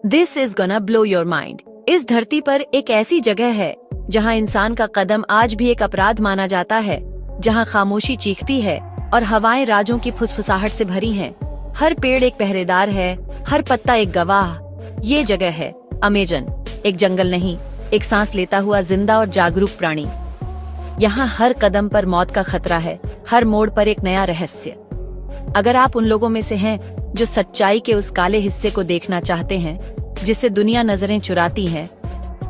This is gonna blow your mind. इस धरती पर एक ऐसी जगह है जहां इंसान का कदम आज भी एक अपराध माना जाता है, जहां खामोशी चीखती है और हवाएं राजों की फुसफुसाहट से भरी हैं। हर पेड़ एक पहरेदार है, हर पत्ता एक गवाह। ये जगह है अमेजन, एक जंगल नहीं, एक सांस लेता हुआ जिंदा और जागरूक प्राणी। यहाँ हर कदम पर मौत का खतरा है, हर मोड़ पर एक नया रहस्य। अगर आप उन लोगों में से हैं जो सच्चाई के उस काले हिस्से को देखना चाहते हैं जिससे दुनिया नजरें चुराती है,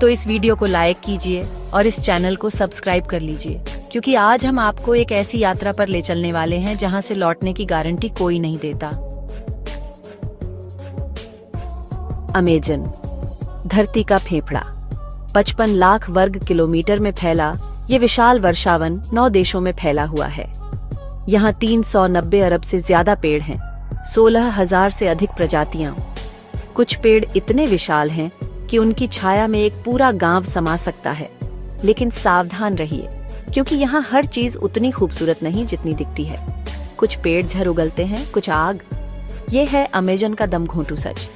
तो इस वीडियो को लाइक कीजिए और इस चैनल को सब्सक्राइब कर लीजिए, क्योंकि आज हम आपको एक ऐसी यात्रा पर ले चलने वाले हैं जहां से लौटने की गारंटी कोई नहीं देता। अमेजन, धरती का फेफड़ा। 55 लाख वर्ग किलोमीटर में फैला ये विशाल वर्षावन 9 देशों में फैला हुआ है। यहाँ 390 अरब से ज्यादा पेड़ हैं, 16,000 से अधिक प्रजातियां। कुछ पेड़ इतने विशाल हैं कि उनकी छाया में एक पूरा गांव समा सकता है। लेकिन सावधान रहिए, क्योंकि यहाँ हर चीज उतनी खूबसूरत नहीं जितनी दिखती है। कुछ पेड़ झड़ उगलते हैं, कुछ आग। ये है अमेजन का दमघोंटू सच।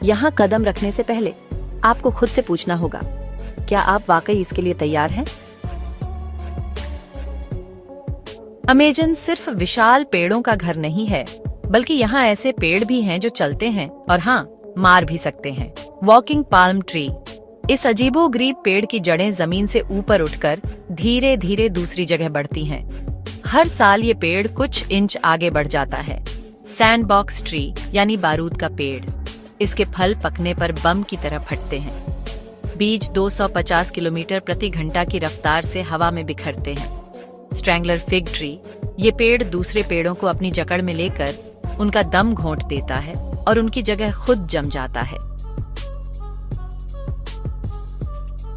यहाँ कदम रखने से पहले आपको खुद से पूछना होगा, क्या आप वाकई इसके लिए तैयार हैं? अमेजन सिर्फ विशाल पेड़ों का घर नहीं है, बल्कि यहाँ ऐसे पेड़ भी हैं जो चलते हैं और हाँ, मार भी सकते हैं। Walking palm tree. इस अजीबोगरीब पेड़ की जड़ें जमीन से ऊपर उठकर धीरे धीरे दूसरी जगह बढ़ती हैं। हर साल ये पेड़ कुछ इंच आगे बढ़ जाता है। सैंडबॉक्स ट्री यानी बारूद का पेड़। इसके फल पकने पर बम की तरह फटते हैं। बीज 250 किलोमीटर प्रति घंटा की रफ्तार से हवा में बिखरते हैं। Strangler fig tree. ये पेड़ दूसरे पेड़ों को अपनी जकड़ में लेकर उनका दम घोंट देता है और उनकी जगह खुद जम जाता है।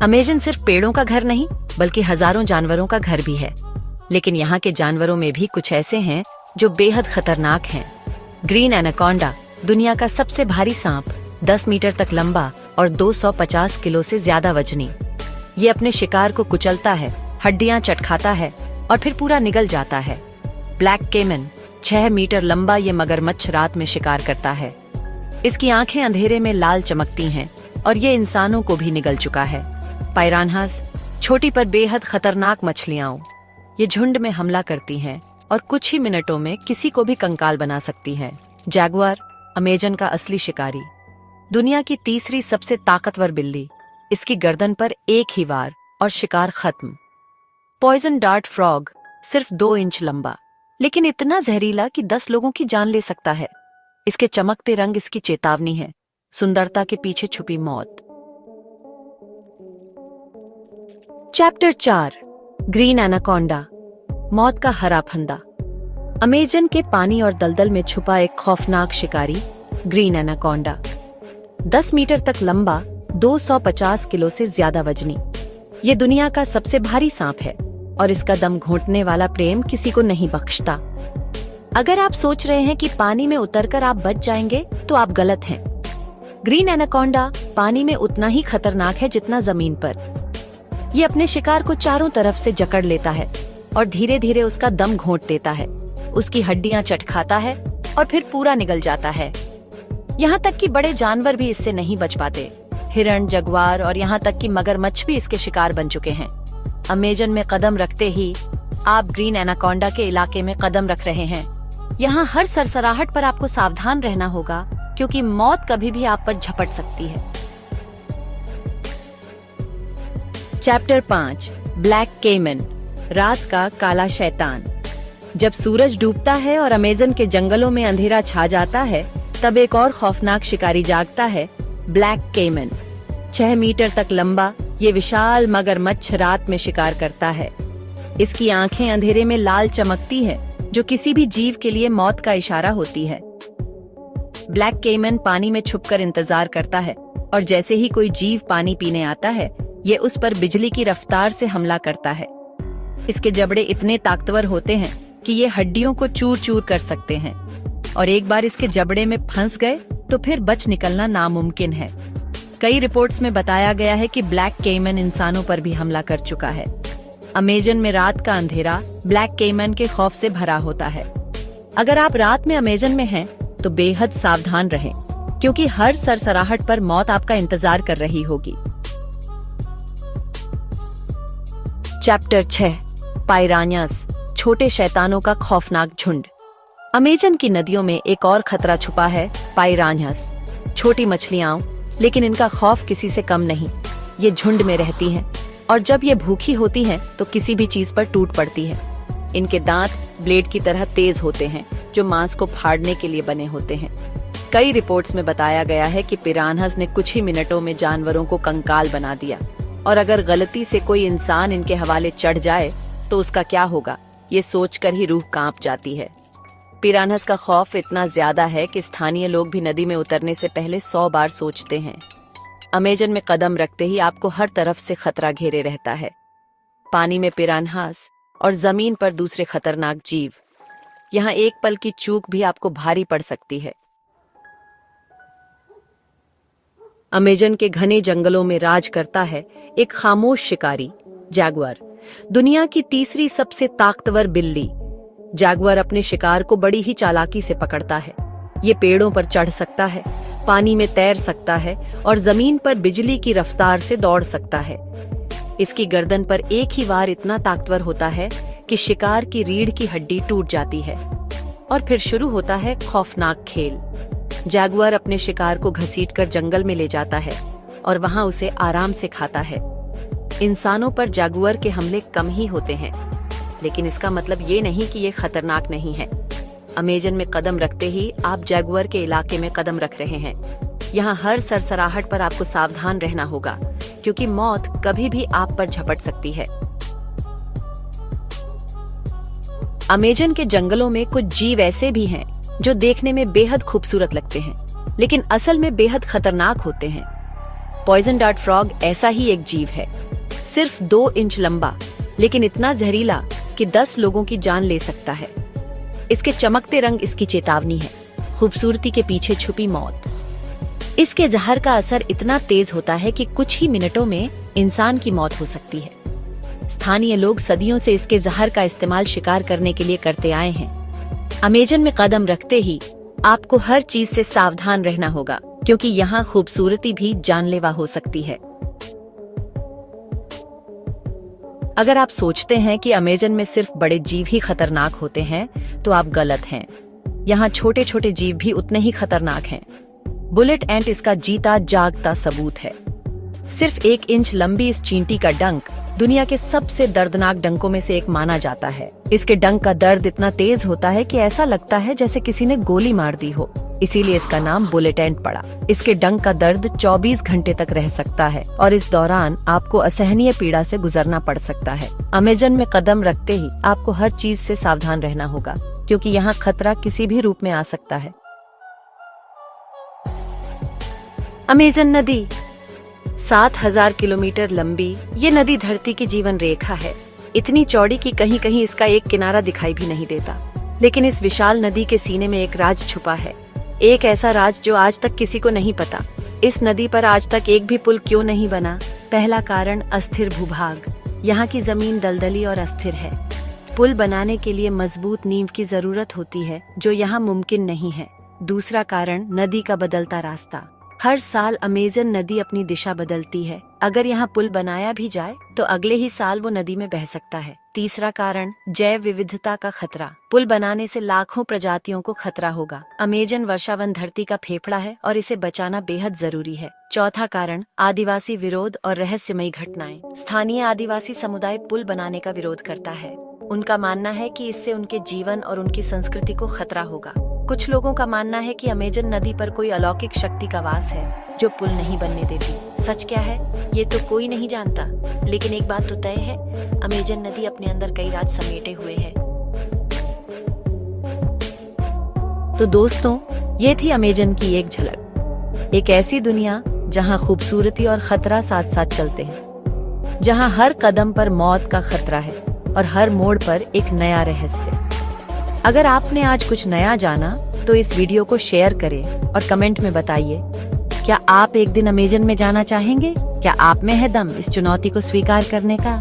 अमेजन सिर्फ पेड़ों का घर नहीं, बल्कि हजारों जानवरों का घर भी है। लेकिन यहाँ के जानवरों में भी कुछ ऐसे हैं जो बेहद खतरनाक हैं। ग्रीन एनाकोंडा, दुनिया का सबसे भारी सांप, 10 मीटर तक लंबा और 250 किलो से ज्यादा वजनी। ये अपने शिकार को कुचलता है, हड्डियां चटखाता है और फिर पूरा निगल जाता है। ब्लैक केमन, 6 मीटर लंबा ये मगरमच्छ रात में शिकार करता है। इसकी आंखें अंधेरे में लाल चमकती हैं और ये इंसानों को भी निगल चुका है। पायरान्हास, छोटी पर बेहद खतरनाक मछलियां। ये झुंड में हमला करती हैं और कुछ ही मिनटों में किसी को भी कंकाल बना सकती हैं। जैगुआर, अमेजन का असली शिकारी। दुनिया की तीसरी सबसे ताकतवर बिल्ली। इसकी गर्दन पर एक ही वार और शिकार खत्म। पॉइजन डार्ट फ्रॉग, सिर्फ 2 इंच लंबा, लेकिन इतना जहरीला कि 10 लोगों की जान ले सकता है। इसके चमकते रंग इसकी चेतावनी है, सुंदरता के पीछे छुपी मौत। चैप्टर 4, ग्रीन एनाकोंडा, मौत का हरा फंदा। अमेजन के पानी और दलदल में छुपा एक खौफनाक शिकारी, ग्रीन एनाकोंडा। 10 मीटर तक लंबा, 250 किलो से ज्यादा वजनी। ये दुनिया का सबसे भारी सांप है और इसका दम घोंटने वाला प्रेम किसी को नहीं बख्शता। अगर आप सोच रहे हैं कि पानी में उतरकर आप बच जाएंगे, तो आप गलत हैं। ग्रीन एनाकोंडा पानी में उतना ही खतरनाक है जितना जमीन पर। ये अपने शिकार को चारों तरफ से जकड़ लेता है और धीरे धीरे उसका दम घोंट देता है। उसकी हड्डियां चटखाता है और फिर पूरा निगल जाता है। यहाँ तक कि बड़े जानवर भी इससे नहीं बच पाते। हिरण, जगुआर और यहाँ तक कि मगरमच्छ भी इसके शिकार बन चुके हैं। अमेजन में कदम रखते ही आप ग्रीन एनाकोंडा के इलाके में कदम रख रहे हैं। यहाँ हर सरसराहट पर आपको सावधान रहना होगा, क्योंकि मौत कभी भी आप पर झपट सकती है। चैप्टर 5, ब्लैक केमन, रात का काला शैतान। जब सूरज डूबता है और अमेजन के जंगलों में अंधेरा छा जाता है, तब एक और खौफनाक शिकारी जागता है, ब्लैक केमन। 6 मीटर तक लंबा ये विशाल मगरमच्छ रात में शिकार करता है। इसकी आंखें अंधेरे में लाल चमकती हैं, जो किसी भी जीव के लिए मौत का इशारा होती है। ब्लैक केमन पानी में छुपकर इंतजार करता है और जैसे ही कोई जीव पानी पीने आता है, ये उस पर बिजली की रफ्तार से हमला करता है। इसके जबड़े इतने ताकतवर होते हैं कि ये हड्डियों को चूर चूर कर सकते हैं और एक बार इसके जबड़े में फंस गए तो फिर बच निकलना नामुमकिन है। कई रिपोर्ट्स में बताया गया है कि ब्लैक केमन इंसानों पर भी हमला कर चुका है। अमेजन में रात का अंधेरा ब्लैक केमन के खौफ से भरा होता है। अगर आप रात में अमेजन में हैं, तो बेहद सावधान रहें, क्योंकि हर सरसराहट पर मौत आपका इंतजार कर रही होगी। चैप्टर 6, पायरान्यास, छोटे शैतानों का खौफनाक झुंड। अमेजन की नदियों में एक और खतरा छुपा है, पायरान्यास। छोटी मछलियां, लेकिन इनका खौफ किसी से कम नहीं। ये झुंड में रहती हैं और जब ये भूखी होती हैं तो किसी भी चीज पर टूट पड़ती है। इनके दांत ब्लेड की तरह तेज होते हैं, जो मांस को फाड़ने के लिए बने होते हैं। कई रिपोर्ट्स में बताया गया है कि पिरान्हास ने कुछ ही मिनटों में जानवरों को कंकाल बना दिया, और अगर गलती से कोई इंसान इनके हवाले चढ़ जाए तो उसका क्या होगा, ये सोचकर ही रूह कांप जाती है। पिरान्हास का खौफ इतना ज्यादा है कि स्थानीय लोग भी नदी में उतरने से पहले 100 बार सोचते हैं। अमेजन में कदम रखते ही आपको हर तरफ से खतरा घेरे रहता है। पानी में पिरान्हास और जमीन पर दूसरे खतरनाक जीव। यहाँ एक पल की चूक भी आपको भारी पड़ सकती है। अमेजन के घने जंगलों में राज करता है एक खामोश शिकारी, जैगुआर। दुनिया की तीसरी सबसे ताकतवर बिल्ली। जैगुआर अपने शिकार को बड़ी ही चालाकी से पकड़ता है। ये पेड़ों पर चढ़ सकता है, पानी में तैर सकता है और जमीन पर बिजली की रफ्तार से दौड़ सकता है। इसकी गर्दन पर एक ही वार इतना ताकतवर होता है कि शिकार की रीढ़ की हड्डी टूट जाती है। और फिर शुरू होता है खौफनाक खेल। जैगुआर अपने शिकार को घसीटकर जंगल में ले जाता है और वहां उसे आराम से खाता है। इंसानों पर जैगुआर के हमले कम ही होते हैं, लेकिन इसका मतलब ये नहीं कि ये खतरनाक नहीं है। अमेजन में कदम रखते ही आप जैगुआर के इलाके में कदम रख रहे हैं। यहाँ हर सरसराहट पर आपको सावधान रहना होगा, क्योंकि मौत कभी भी आप पर झपट सकती है। अमेजन के जंगलों में कुछ जीव ऐसे भी हैं जो देखने में बेहद खूबसूरत लगते हैं, लेकिन असल में बेहद खतरनाक होते हैं। पॉइजन डार्ट फ्रॉग ऐसा ही एक जीव है, सिर्फ 2 इंच लंबा, लेकिन इतना जहरीला कि 10 लोगों की जान ले सकता है। इसके चमकते रंग इसकी चेतावनी है, खूबसूरती के पीछे छुपी मौत। इसके जहर का असर इतना तेज होता है कि कुछ ही मिनटों में इंसान की मौत हो सकती है। स्थानीय लोग सदियों से इसके जहर का इस्तेमाल शिकार करने के लिए करते आए हैं। अमेजन में कदम रखते ही आपको हर चीज से सावधान रहना होगा, क्योंकि यहाँ खूबसूरती भी जानलेवा हो सकती है। अगर आप सोचते हैं कि अमेजन में सिर्फ बड़े जीव ही खतरनाक होते हैं, तो आप गलत हैं। यहाँ छोटे छोटे जीव भी उतने ही खतरनाक हैं। बुलेट एंट इसका जीता जागता सबूत है। सिर्फ 1 इंच लंबी इस चींटी का डंक दुनिया के सबसे दर्दनाक डंकों में से एक माना जाता है। इसके डंक का दर्द इतना तेज होता है कि ऐसा लगता है जैसे किसी ने गोली मार दी हो, इसीलिए इसका नाम बुलेट एंट पड़ा। इसके डंक का दर्द 24 घंटे तक रह सकता है और इस दौरान आपको असहनीय पीड़ा से गुजरना पड़ सकता है। अमेजन में कदम रखते ही आपको हर चीज से सावधान रहना होगा, क्योंकि यहाँ खतरा किसी भी रूप में आ सकता है। अमेजन नदी 7000 किलोमीटर लंबी ये नदी धरती की जीवन रेखा है। इतनी चौड़ी कि कहीं कहीं इसका एक किनारा दिखाई भी नहीं देता। लेकिन इस विशाल नदी के सीने में एक राज छुपा है, एक ऐसा राज जो आज तक किसी को नहीं पता। इस नदी पर आज तक एक भी पुल क्यों नहीं बना? पहला कारण अस्थिर भूभाग। यहाँ की जमीन दलदली और अस्थिर है। पुल बनाने के लिए मजबूत नींव की जरूरत होती है, जो यहाँ मुमकिन नहीं है। दूसरा कारण नदी का बदलता रास्ता। हर साल अमेजन नदी अपनी दिशा बदलती है। अगर यहाँ पुल बनाया भी जाए तो अगले ही साल वो नदी में बह सकता है। तीसरा कारण जैव विविधता का खतरा। पुल बनाने से लाखों प्रजातियों को खतरा होगा। अमेजन वर्षावन धरती का फेफड़ा है और इसे बचाना बेहद जरूरी है। चौथा कारण आदिवासी विरोध और रहस्यमयी घटनाएं। स्थानीय आदिवासी समुदाय पुल बनाने का विरोध करता है। उनका मानना है कि इससे उनके जीवन और उनकी संस्कृति को खतरा होगा। कुछ लोगों का मानना है कि अमेजन नदी पर कोई अलौकिक शक्ति का वास है जो पुल नहीं बनने देती। सच क्या है ये तो कोई नहीं जानता, लेकिन एक बात तो तय है, अमेजन नदी अपने अंदर कई राज समेटे हुए है। तो दोस्तों, ये थी अमेजन की एक झलक। एक ऐसी दुनिया जहां खूबसूरती और खतरा साथ साथ चलते हैं, जहां हर कदम पर मौत का खतरा है और हर मोड़ पर एक नया रहस्य। अगर आपने आज कुछ नया जाना तो इस वीडियो को शेयर करें और कमेंट में बताइए, क्या आप एक दिन अमेजन में जाना चाहेंगे? क्या आप में है दम इस चुनौती को स्वीकार करने का?